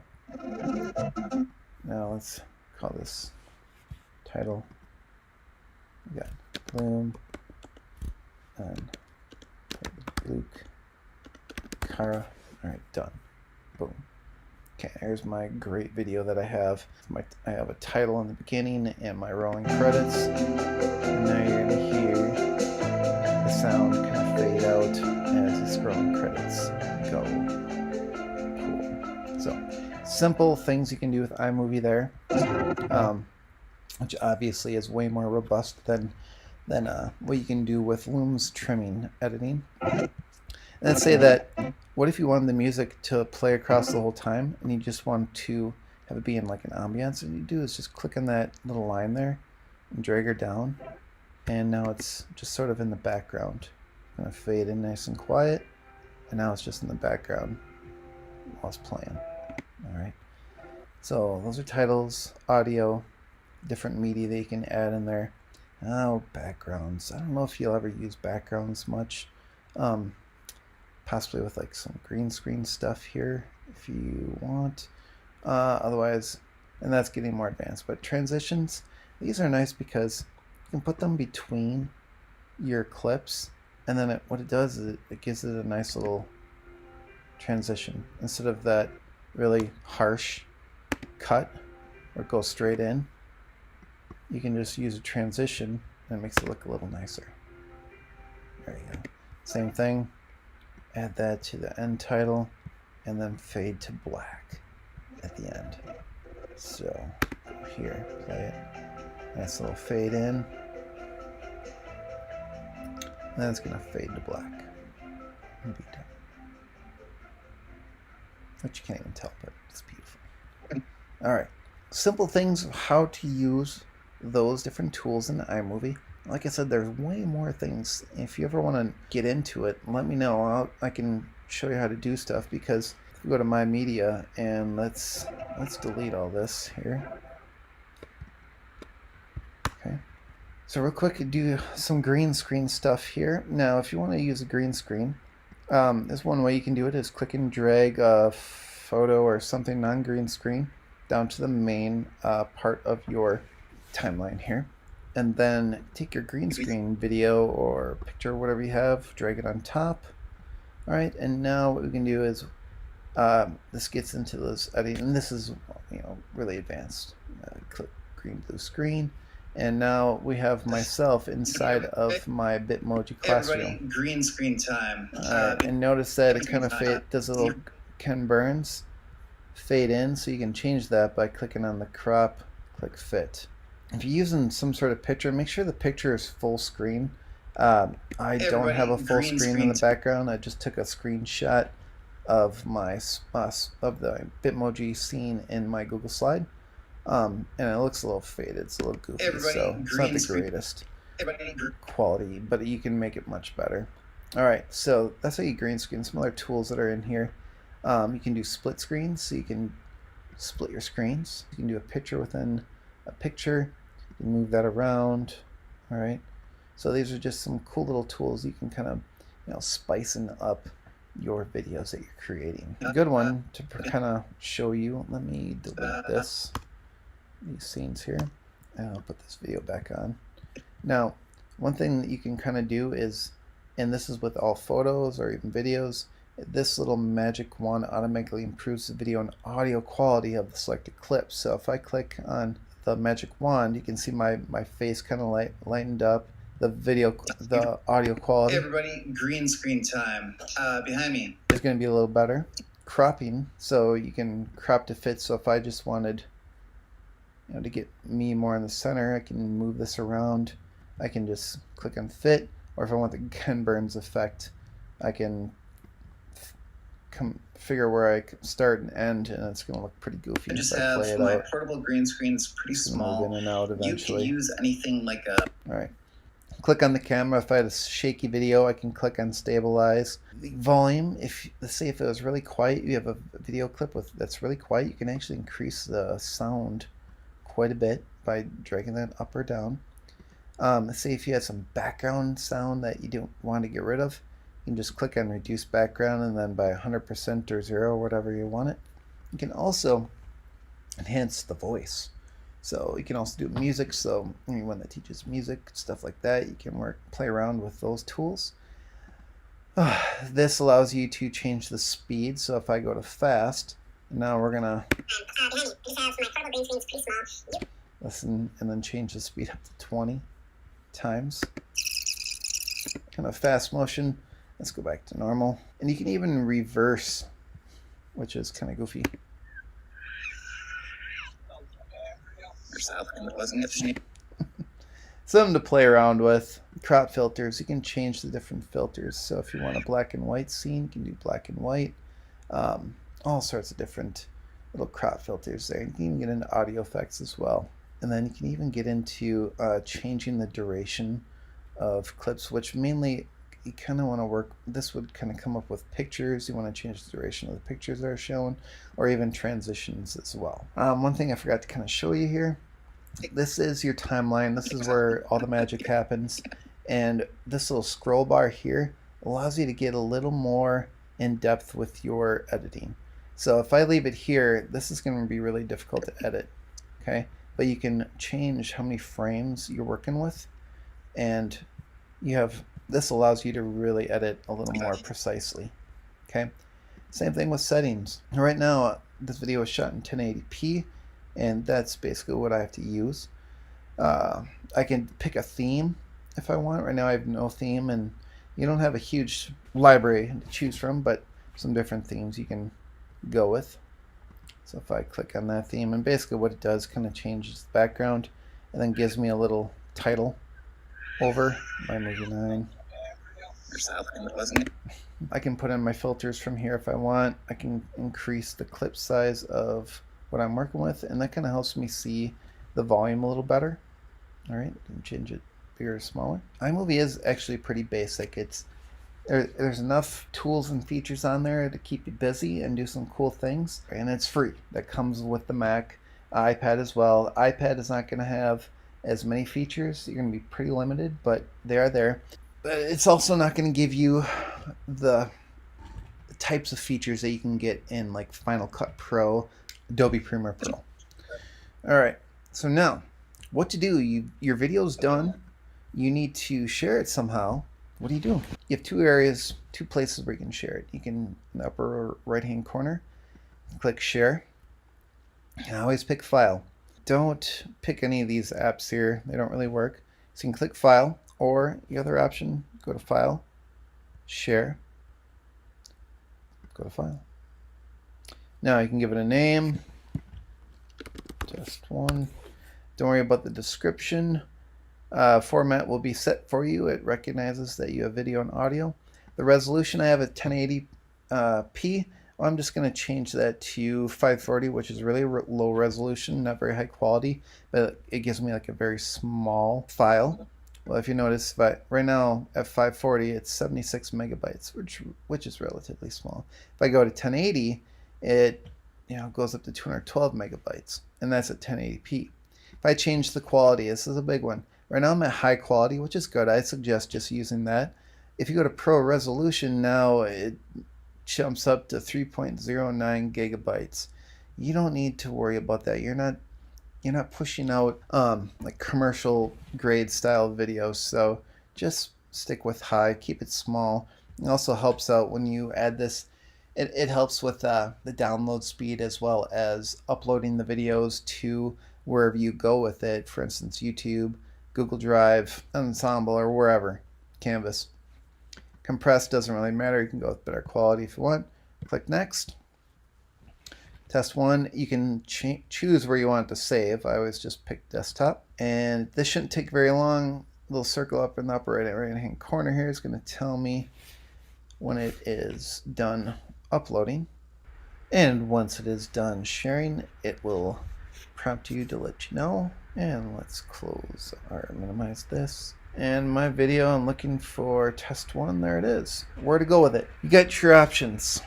Now let's call this title. We got Loom and Luke, Kara. All right, done. Boom. Okay, here's my great video that I have. I have a title in the beginning and my rolling credits. And now you're gonna hear the sound kind of fade out as the scrolling credits go. Cool. So, simple things you can do with iMovie there, which obviously is way more robust than what you can do with Loom's trimming editing. And let's say that, what if you wanted the music to play across the whole time and you just want to have it be in like an ambience? What you do is just click on that little line there and drag her down, and now it's just sort of in the background. I'm going to fade in nice and quiet, and now it's just in the background while it's playing. Alright, so those are titles, audio, different media that you can add in there. Oh, backgrounds. I don't know if you'll ever use backgrounds much. Possibly with like some green screen stuff here if you want. Otherwise, and that's getting more advanced. But transitions, these are nice because you can put them between your clips, and then what it does is it gives it a nice little transition instead of that really harsh cut or go straight in. You can just use a transition and it makes it look a little nicer. There you go. Same thing. Add that to the end title and then fade to black at the end. So here, play it. Nice little fade in. And then it's going to fade to black. And be done. Which you can't even tell, but it's beautiful. Alright. Simple things of how to use those different tools in iMovie. Like I said, there's way more things. If you ever want to get into it, let me know. I can show you how to do stuff, because if we go to My Media and let's delete all this here. Okay. So real quick, do some green screen stuff here. Now, if you want to use a green screen, there's one way you can do it is click and drag a photo or something non-green screen down to the main part of your timeline here. And then take your green screen video or picture, whatever you have, drag it on top. All right, and now what we can do is, this gets into this editing, and this is really advanced. Click green blue screen, and now we have myself inside of my Bitmoji classroom. Everybody, green screen time. And notice that it kind of does a little Ken Burns fade in, so you can change that by clicking on the crop, click fit. If you're using some sort of picture, make sure the picture is full screen. I don't have a full screen in the background. I just took a screenshot of of the Bitmoji scene in my Google Slide, and it looks a little faded. It's a little goofy, so it's not the greatest quality, but you can make it much better. All right, so that's how you green screen. Some other tools that are in here. You can do split screens, so you can split your screens. You can do a picture within a picture. You move that around. All right, so these are just some cool little tools you can kind of spicing up your videos that you're creating. A good one to kind of show you. Let me delete these scenes here, and I'll put this video back on. Now, one thing that you can kind of do is, and this is with all photos or even videos, this little magic wand automatically improves the video and audio quality of the selected clips. So if I click on the magic wand, you can see my face kind of lightened up. The audio quality. Everybody, green screen time. Behind me. It's going to be a little better. Cropping, so you can crop to fit. So if I just wanted to get me more in the center, I can move this around. I can just click on fit, or if I want the Ken Burns effect, I can figure where I can start and end, and it's going to look pretty goofy I just if I play have it my out. portable green screen. It's pretty small. Move in and out eventually. You can use anything like a... All right. Click on the camera. If I had a shaky video, I can click on stabilize. The volume, let's say if it was really quiet, you have a video clip that's really quiet, you can actually increase the sound quite a bit by dragging that up or down. Let's say if you had some background sound that you don't want to get rid of, you can just click on reduce background, and then by 100% or 0, whatever you want it. You can also enhance the voice. So you can also do music, so anyone that teaches music, stuff like that, you can play around with those tools. This allows you to change the speed, so if I go to fast, now we're going to listen and then change the speed up to 20 times. Kind of fast motion. Let's go back to normal. And you can even reverse, which is kind of goofy. Something to play around with. Crop filters, you can change the different filters. So if you want a black and white scene, you can do black and white. All sorts of different little crop filters there. You can even get into audio effects as well. And then you can even get into changing the duration of clips, which mainly you kind of want to work. This would kind of come up with pictures. You want to change the duration of the pictures that are shown, or even transitions as well. One thing I forgot to kind of show you here. This is your timeline. This is where all the magic happens. And this little scroll bar here allows you to get a little more in depth with your editing. So if I leave it here, this is going to be really difficult to edit. Okay, but you can change how many frames you're working with, and this allows you to really edit a little more precisely. Okay, same thing with settings. Right now, this video is shot in 1080p, and that's basically what I have to use. I can pick a theme if I want. Right now I have no theme, and you don't have a huge library to choose from, but some different themes you can go with. So if I click on that theme, and basically what it does kind of changes the background and then gives me a little title over iMovie 9. I can put in my filters from here if I want. I can increase the clip size of what I'm working with, and that kind of helps me see the volume a little better. All right, change it bigger or smaller. iMovie is actually pretty basic. There's enough tools and features on there to keep you busy and do some cool things, and it's free. That comes with the Mac, iPad as well. The iPad is not going to have as many features. You're going to be pretty limited, but they are there. But it's also not going to give you the types of features that you can get in like Final Cut Pro, Adobe Premiere Pro. All right, so now what to do? Your video's done. You need to share it somehow. What do? You have two places where you can share it. You can, in the upper right hand corner, click share, and always pick file. Don't pick any of these apps here, they don't really work. So you can click file, or the other option, go to file, share, go to file. Now you can give it a name, just one. Don't worry about the description. Format will be set for you. It recognizes that you have video and audio. The resolution I have at 1080p. I'm just going to change that to 540, which is really low resolution, not very high quality, but it gives me like a very small file. Well, if you notice, right now at 540, it's 76 megabytes, which is relatively small. If I go to 1080, it goes up to 212 megabytes, and that's at 1080p. If I change the quality, this is a big one. Right now I'm at high quality, which is good. I suggest just using that. If you go to Pro Resolution, now it jumps up to 3.09 gigabytes. You don't need to worry about that. You're not pushing out like commercial grade style videos, so just stick with high, keep it small. It also helps out when you add this. It helps with the download speed as well as uploading the videos to wherever you go with it. For instance, YouTube, Google Drive, Ensemble, or wherever. Canvas. Compressed doesn't really matter. You can go with better quality if you want. Click next. Test 1, you can choose where you want it to save. I always just pick desktop. And this shouldn't take very long. Little circle up in the upper right hand corner here is going to tell me when it is done uploading. And once it is done sharing, it will prompt you to let you know. And let's close or minimize this. And my video, I'm looking for test 1. There it is. Where to go with it? You got your options.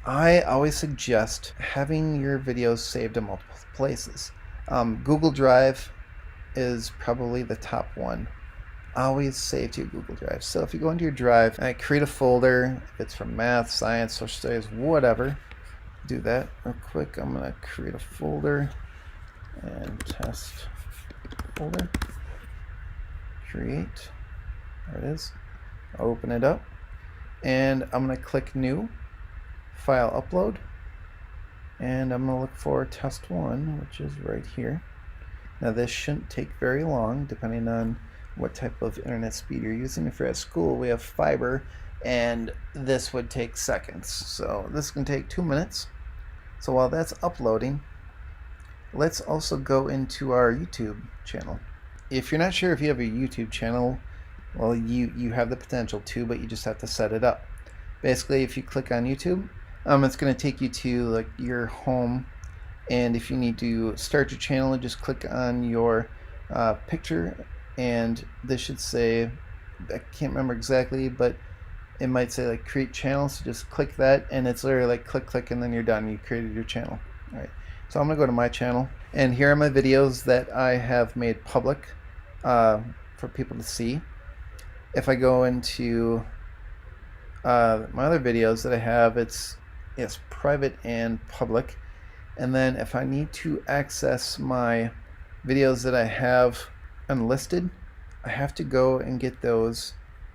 I always suggest having your videos saved in multiple places. Google Drive is probably the top one. Always save to your Google Drive. So if you go into your Drive, create a folder. If it's from math, science, social studies, whatever, do that real quick. I'm going to create a folder and test folder. Create. There it is. I'll open it up. And I'm going to click New. File upload, and I'm going to look for test 1, which is right here. Now this shouldn't take very long depending on what type of internet speed you're using. If you're at school, we have fiber, and this would take seconds. So this can take 2 minutes. So while that's uploading, let's also go into our YouTube channel. If you're not sure if you have a YouTube channel, well, you have the potential to, but you just have to set it up. Basically, if you click on YouTube, it's going to take you to like your home, and if you need to start your channel, just click on your picture, and this should say, I can't remember exactly, but it might say like create channel. So just click that, and it's literally like click, and then you're done. You created your channel. All right. So I'm going to go to my channel, and here are my videos that I have made public for people to see. If I go into my other videos that I have, it's private and public. And then if I need to access my videos that I have unlisted, I have to go and get those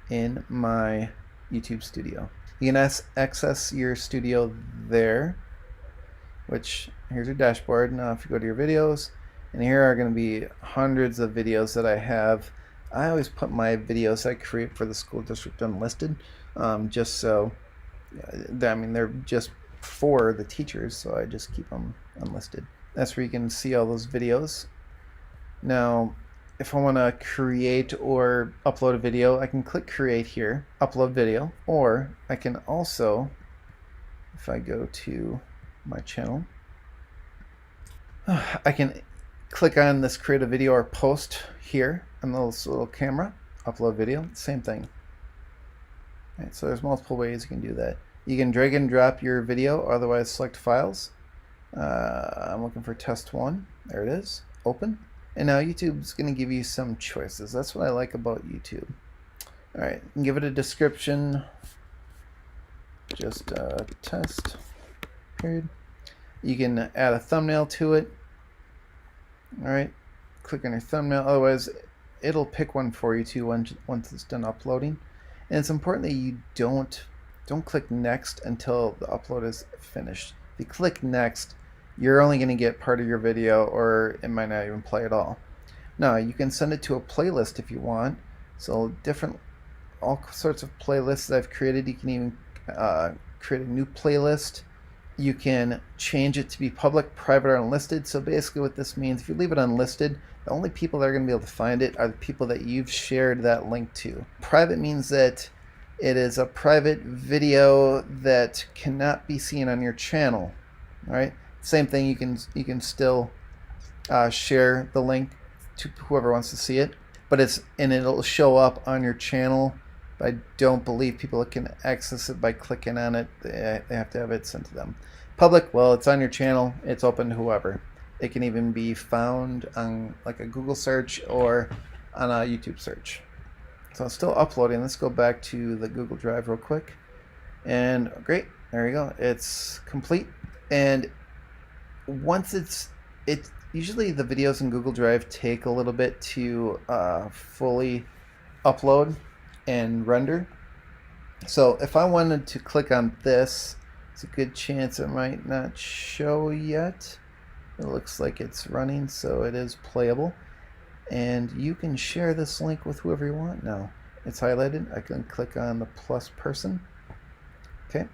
in my YouTube studio. You can access your studio there, which here's your dashboard. Now if you go to your videos, and here are going to be hundreds of videos that I have. I always put my videos I create for the school district unlisted, just so, I mean, they're just for the teachers, so I just keep them unlisted. That's where you can see all those videos. Now, if I want to create or upload a video, I can click create here, upload video, or I can also, if I go to my channel, I can click on this create a video or post here on this little camera, upload video, same thing. Right, so there's multiple ways you can do that. You can drag and drop your video, or otherwise select files. I'm looking for test 1. There it is. Open. And now YouTube's going to give you some choices. That's what I like about YouTube. All right, you can give it a description. Just test. Period. You can add a thumbnail to it. All right. Click on your thumbnail. Otherwise, it'll pick one for you too once it's done uploading. And it's important that you don't click next until the upload is finished. If you click next, you're only going to get part of your video, or it might not even play at all. Now you can send it to a playlist if you want. So all sorts of playlists that I've created. You can even create a new playlist. You can change it to be public, private, or unlisted. So basically what this means, if you leave it unlisted, the only people that are going to be able to find it are the people that you've shared that link to. Private means that it is a private video that cannot be seen on your channel. All right. Same thing. You can still share the link to whoever wants to see it, but it'll show up on your channel. But I don't believe people can access it by clicking on it. They have to have it sent to them. Public, well, it's on your channel. It's open to whoever. It can even be found on like a Google search or on a YouTube search. So it's still uploading. Let's go back to the Google Drive real quick. And great, there you go. It's complete. And once it's usually the videos in Google Drive take a little bit to fully upload and render. So if I wanted to click on this, it's a good chance it might not show yet. It looks like it's running, so it is playable. And you can share this link with whoever you want now. It's highlighted. I can click on the plus person. Okay.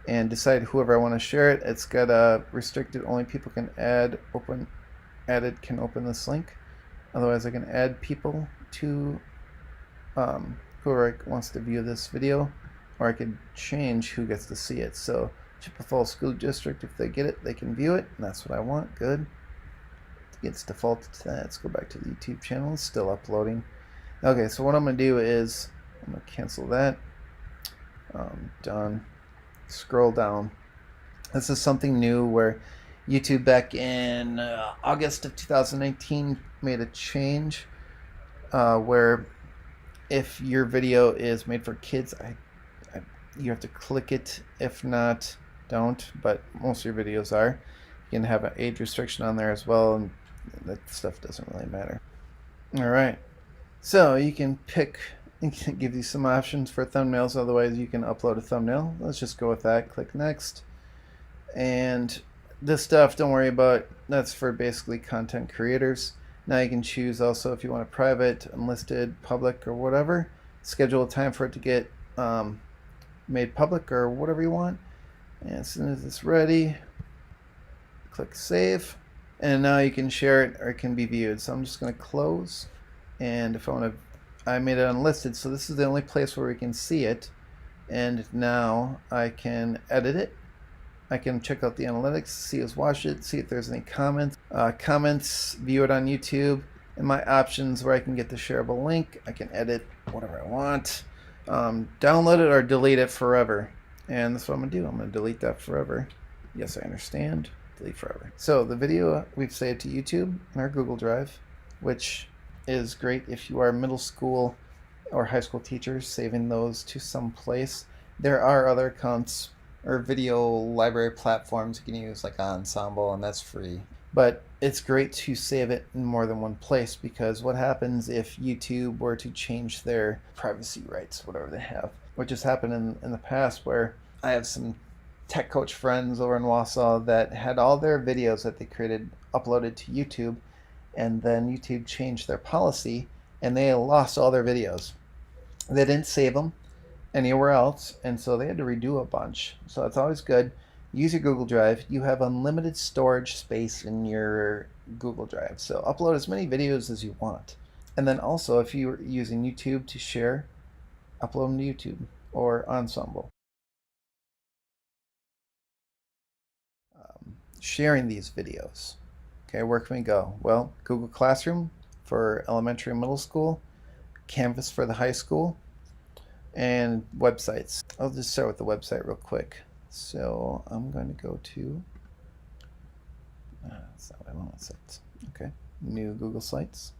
and decide whoever I want to share it. It's got a restricted, only people can added can open this link. Otherwise I can add people to whoever wants to view this video, or I could change who gets to see it. So Chippewa Falls School District, if they get it, they can view it, and that's what I want. Good. It's defaulted to that. Let's go back to the YouTube channel. It's still uploading. Okay, so what I'm going to do is I'm going to cancel that. Done. Scroll down. This is something new where YouTube back in August of 2019 made a change where if your video is made for kids, you have to click it. If not, don't. But most of your videos are. You can have an age restriction on there as well, and that stuff doesn't really matter. Alright, so you can pick, it can give you some options for thumbnails. Otherwise you can upload a thumbnail. Let's just go with that. Click next. And this stuff, don't worry about, that's for basically content creators. Now you can choose also if you want a private, unlisted, public, or whatever. Schedule a time for it to get made public or whatever you want. And as soon as it's ready, click save. And now you can share it or it can be viewed. So I'm just going to close. And if I want to, I made it unlisted. So this is the only place where we can see it. And now I can edit it. I can check out the analytics, see who's watched it, see if there's any comments. View it on YouTube, and my options where I can get the shareable link. I can edit whatever I want, download it or delete it forever. And that's what I'm going to do. I'm going to delete that forever. Yes, I understand. Delete forever. So the video we've saved to YouTube in our Google Drive, which is great if you are middle school or high school teachers, saving those to some place. There are other accounts or video library platforms you can use, like Ensemble, and that's free. But it's great to save it in more than one place, because what happens if YouTube were to change their privacy rights, whatever they have, which has happened in the past, where I have some tech coach friends over in Wausau that had all their videos that they created uploaded to YouTube, and then YouTube changed their policy and they lost all their videos. They didn't save them anywhere else, and so they had to redo a bunch. So it's always good. Use your Google Drive. You have unlimited storage space in your Google Drive, so upload as many videos as you want. And then also, if you're using YouTube to share, upload them to YouTube or Ensemble. Sharing these videos. Okay, where can we go? Well, Google Classroom for elementary and middle school, Canvas for the high school, and websites. I'll just start with the website real quick. So I'm going to go to, that's not what I want, sites. Okay, new Google Sites.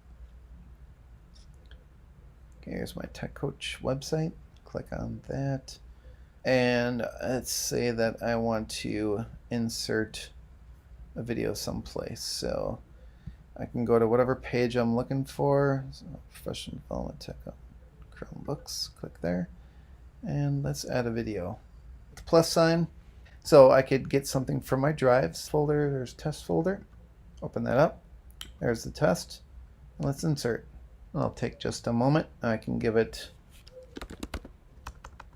Okay, here's my Tech Coach website. Click on that. And let's say that I want to insert a video someplace. So I can go to whatever page I'm looking for. So Professional Development Tech Chromebooks, click there, and let's add a video. The plus sign, so I could get something from my drives folder. There's test folder, open that up, there's the test, and let's insert. It'll take just a moment. I can give it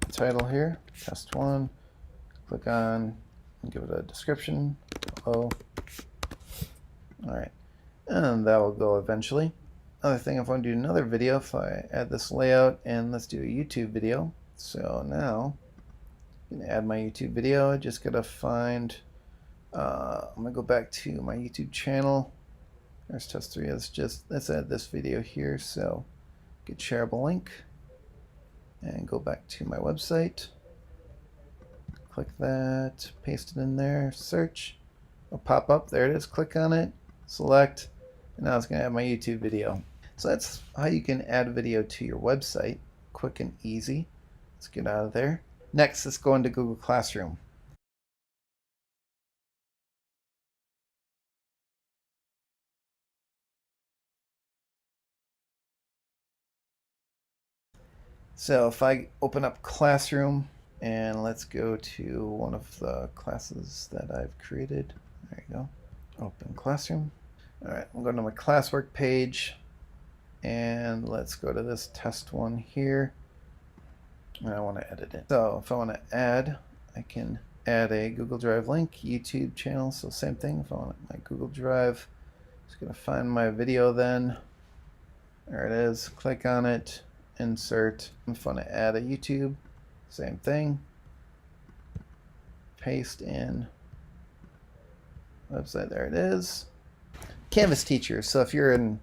a title here, test 1, click on and give it a description, hello. Alright, and that will go eventually. Other thing, if I want to do another video, if I add this layout, and let's do a YouTube video. So now I'm gonna add my YouTube video. I just gotta find, I'm gonna go back to my YouTube channel. There's test 3. Let's add this video here. So get shareable link and go back to my website. Click that, paste it in there, search. It'll pop up. There it is. Click on it, select, and now it's gonna add my YouTube video. So that's how you can add video to your website, quick and easy. Let's get out of there. Next, let's go into Google Classroom. So if I open up Classroom, and let's go to one of the classes that I've created. There you go. Open Classroom. All right, I'm going to my classwork page. And let's go to this test 1 here, and I want to edit it. So if I want to add, I can add a Google Drive link, YouTube channel, so same thing. If I want my Google Drive, just gonna find my video then. There it is, click on it, insert. If I want to add a YouTube, same thing. Paste in website, there it is. Canvas teacher, so if you're in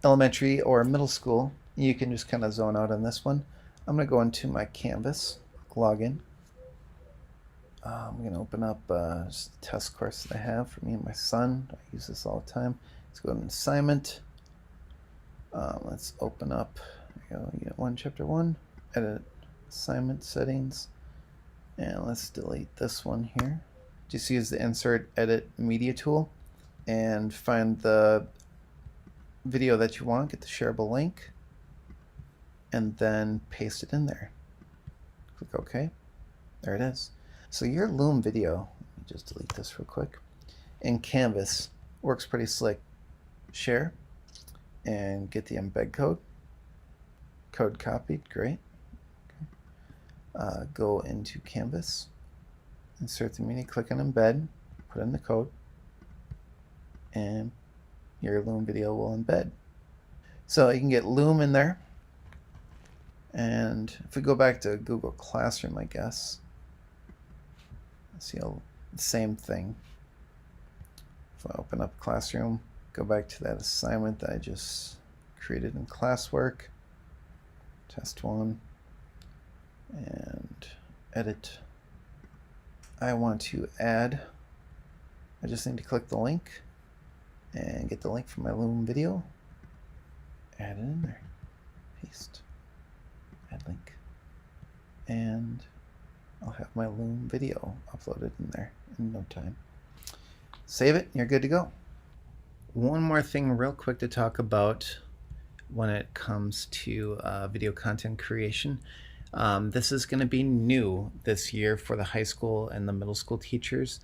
elementary or middle school, you can just kind of zone out on this one. I'm going to go into my Canvas, login. I'm going to open up just a test course that I have for me and my son. I use this all the time. Let's go to an assignment. Let's open up, there you go, Unit 1, Chapter 1, edit assignment settings, and let's delete this one here. Just use the Insert Edit Media tool and find the video that you want, get the shareable link, and then paste it in there. Click OK. There it is. So your Loom video, let me just delete this real quick, in Canvas works pretty slick. Share and get the embed code. Code copied, great. Okay. Go into Canvas, insert the media, click on embed, put in the code, and your Loom video will embed. So you can get Loom in there. And if we go back to Google Classroom, I guess, see the same thing. If I open up Classroom, go back to that assignment that I just created in classwork, test 1, and edit. I want to add, I just need to click the link and get the link from my Loom video, add it in there, paste, add link, and I'll have my Loom video uploaded in there in no time. Save it, you're good to go. One more thing real quick to talk about when it comes to video content creation. This is going to be new this year for the high school and the middle school teachers.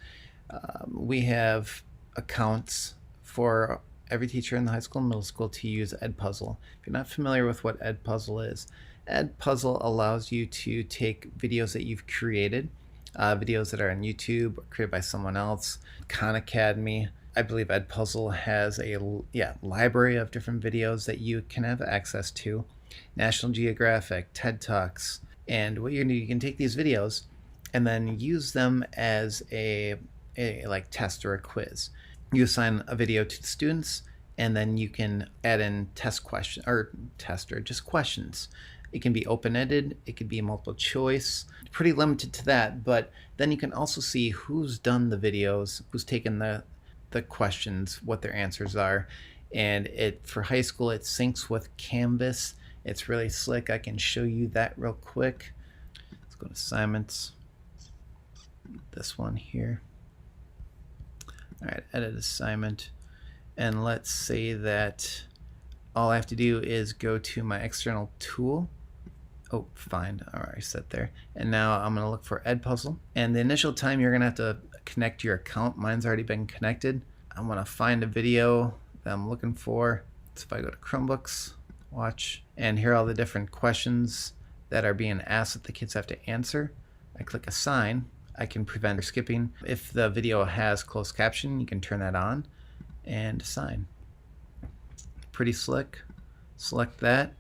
We have accounts for every teacher in the high school and middle school to use Edpuzzle. If you're not familiar with what Edpuzzle is, Edpuzzle allows you to take videos that you've created, videos that are on YouTube or created by someone else, Khan Academy. I believe Edpuzzle has a library of different videos that you can have access to. National Geographic, TED Talks, and what you can do, you can take these videos and then use them as a like test or a quiz. You assign a video to the students, and then you can add in just questions. It can be open-ended, it could be multiple choice, pretty limited to that, but then you can also see who's done the videos, who's taken the questions, what their answers are, and for high school it syncs with Canvas. It's really slick. I can show you that real quick. Let's go to assignments, this one here. All right, edit assignment, and let's say that all I have to do is go to my external tool. Oh, find, all right, set there. And now I'm gonna look for Edpuzzle. And the initial time you're gonna have to connect your account. Mine's already been connected. I wanna find a video that I'm looking for. So if I go to Chromebooks, watch, and here are all the different questions that are being asked that the kids have to answer. I click assign. I can prevent skipping. If the video has closed caption, you can turn that on and assign. Pretty slick. Select that,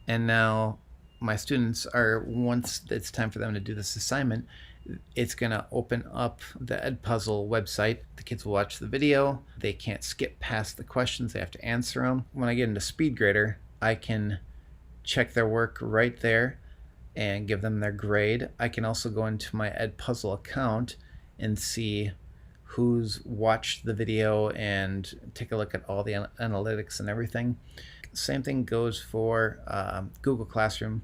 and now my students are, once it's time for them to do this assignment, it's going to open up the Edpuzzle website. The kids will watch the video. They can't skip past the questions. They have to answer them. When I get into SpeedGrader, I can check their work right there and give them their grade. I can also go into my Edpuzzle account and see who's watched the video and take a look at all the analytics and everything. Same thing goes for Google Classroom.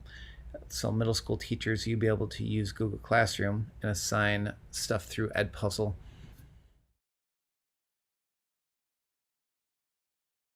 So middle school teachers, you'll be able to use Google Classroom and assign stuff through Edpuzzle.